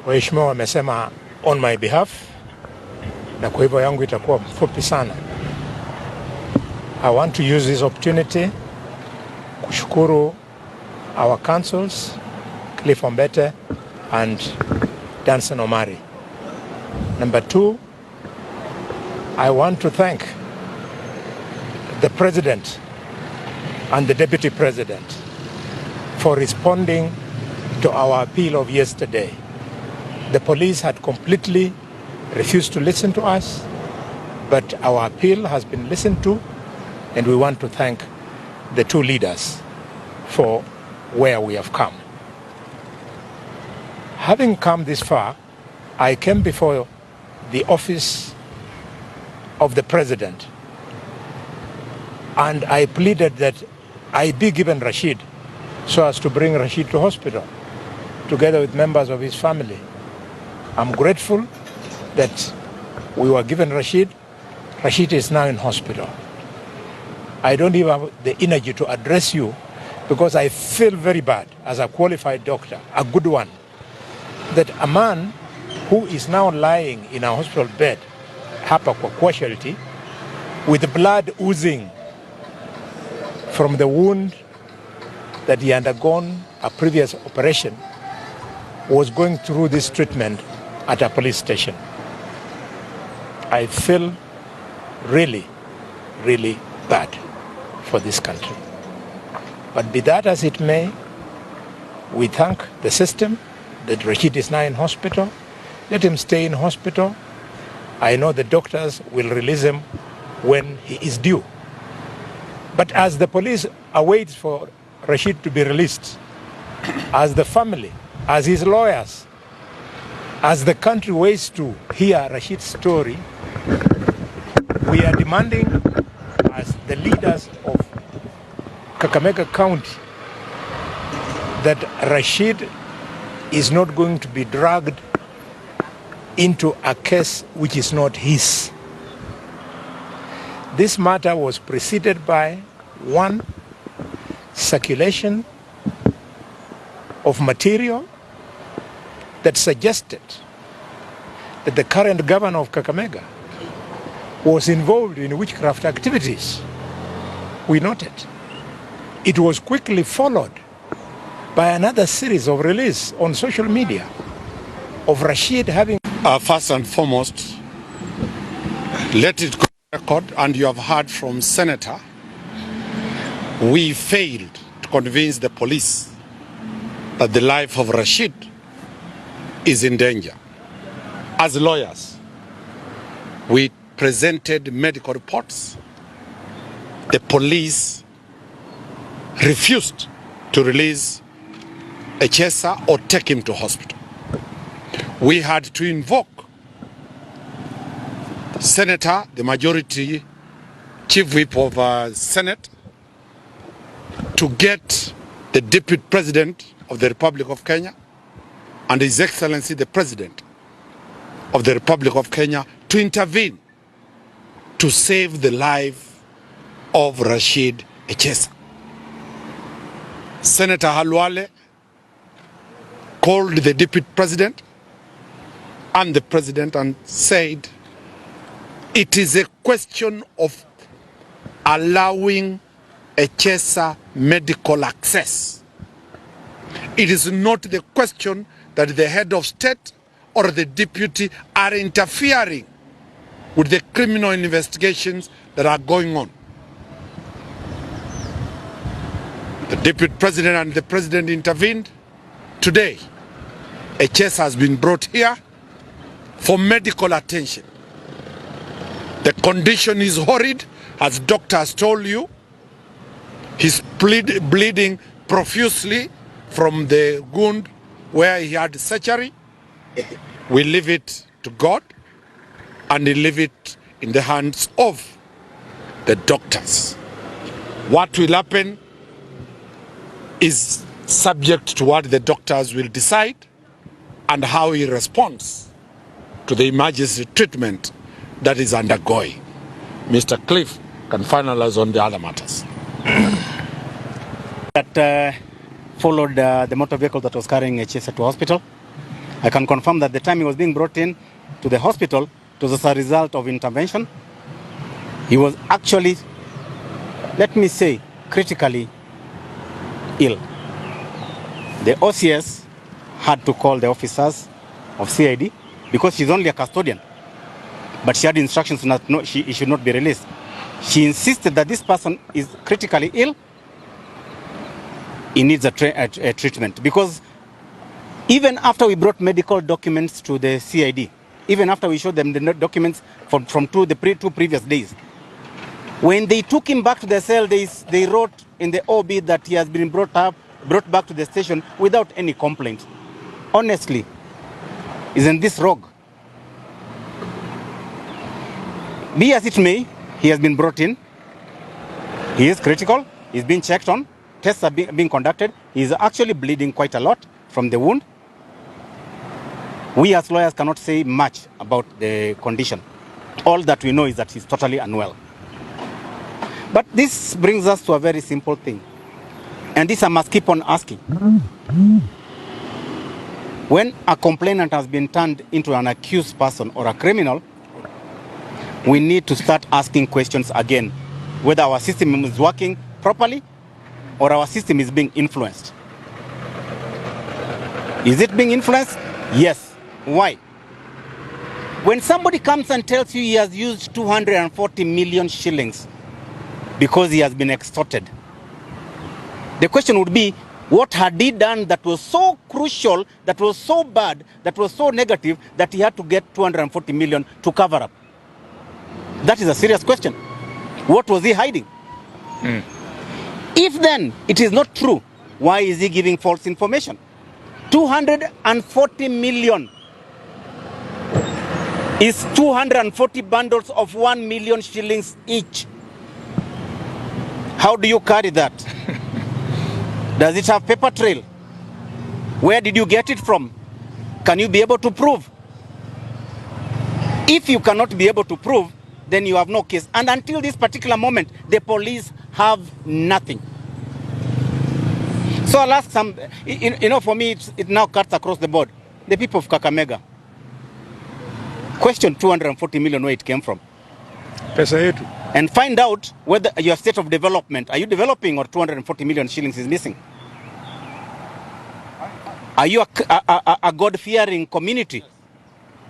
Waheshimiwa wamesema on my behalf, na kwa hivyo yangu itakuwa mfupi sana. I want to use this opportunity kushukuru our councils, Cliff Ombete and Danson Omari. Number two, I want to thank the President and the Deputy President for responding to our appeal of yesterday. The police had completely refused to listen to us, but our appeal has been listened to, and we want to thank the two leaders for where we have come. Having come this far, I came before the office of the President and I pleaded that I be given Rashid so as to bring Rashid to hospital together with members of his family. I'm grateful that we were given Rashid. Rashid is now in hospital. I don't even have the energy to address you because I feel very bad as a qualified doctor, a good one, that a man who is now lying in a hospital bed, hapa kwa casualty, with blood oozing from the wound that he undergone a previous operation, was going through this treatment at a police station. I feel really, really bad for this country. But be that as it may, we thank the system that Rashid is now in hospital. Let him stay in hospital. I know the doctors will release him when he is due. But as the police awaits for Rashid to be released, as the family, as his lawyers, as the country waits to hear Rashid's story, we are demanding as the leaders of Kakamega County that Rashid is not going to be dragged into a case which is not his. This matter was preceded by one, circulation of material that suggested that the current governor of Kakamega was involved in witchcraft activities. We noted. It was quickly followed by another series of release on social media of Rashid having... First and foremost, let it go on record, and you have heard from Senator, we failed to convince the police that the life of Rashid is in danger. As lawyers, we presented medical reports. The police refused to release Echesa or take him to hospital. We had to invoke Senator, the majority chief whip of Senate, to get the Deputy President of the Republic of Kenya and His Excellency the President of the Republic of Kenya to intervene to save the life of Rashid Echesa. Senator Khalwale called the Deputy President and the President and said it is a question of allowing Echesa medical access. It is not the question that the head of state or the deputy are interfering with the criminal investigations that are going on. The Deputy President and the President intervened. Today, Echesa has been brought here for medical attention. The condition is horrid, as doctors told you. He's bleeding profusely from the wound where he had surgery. We leave it to God and we leave it in the hands of the doctors. What will happen is subject to what the doctors will decide and how he responds to the emergency treatment that is undergoing. Mr. Cliff can finalize on the other matters. That followed the motor vehicle that was carrying Echesa to hospital. I can confirm that the time he was being brought in to the hospital, it was as a result of intervention. He was actually, let me say, critically ill. The OCS had to call the officers of CID because she's only a custodian, but she had instructions that he should not be released. She insisted that this person is critically ill. He needs a treatment, because even after we brought medical documents to the CID, even after we showed them the documents from two previous days, when they took him back to the cell, they wrote in the OB that he has been brought back to the station without any complaint. Honestly, isn't this rogue? Be as it may, he has been brought in. He is critical. He's been checked on. Tests are being conducted. He is actually bleeding quite a lot from the wound. We as lawyers cannot say much about the condition. All that we know is that he's totally unwell. But this brings us to a very simple thing. And this I must keep on asking. When a complainant has been turned into an accused person or a criminal, we need to start asking questions again, whether our system is working properly or our system is being influenced. Is it being influenced? Yes. Why? When somebody comes and tells you he has used 240 million shillings because he has been extorted, the question would be, what had he done that was so crucial, that was so bad, that was so negative, that he had to get 240 million to cover up? That is a serious question. What was he hiding? If then it is not true, why is he giving false information? 240 million is 240 bundles of 1 million shillings each. How do you carry that? Does it have paper trail? Where did you get it from? Can you be able to prove? If you cannot be able to prove, then you have no case. And until this particular moment, the police have nothing. So I'll ask some, for me, it now cuts across the board. The people of Kakamega, question 240 million, where it came from. Pesa yetu. And find out whether your state of development, are you developing, or 240 million shillings is missing? Are you a God-fearing community?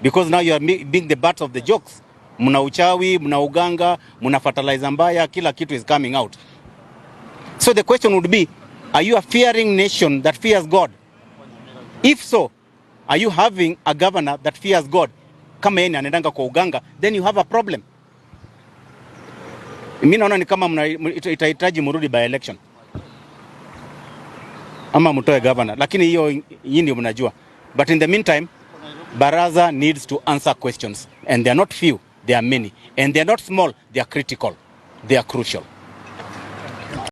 Because now you are being the butt of the jokes. Muna Uchawi, muna uganga, muna fertilizer mbaya, kila kitu is coming out. So the question would be, are you a fearing nation that fears God? If so, are you having a governor that fears God? Kama yeye anaendanga kwa uganga, then you have a problem. Mimi naona ni kama itahitaji murudi by election. Ama mtoe governor. Lakini hiyo ndio mnajua. But in the meantime, Barasa needs to answer questions. And they are not few, they are many. And they are not small, they are critical. They are crucial.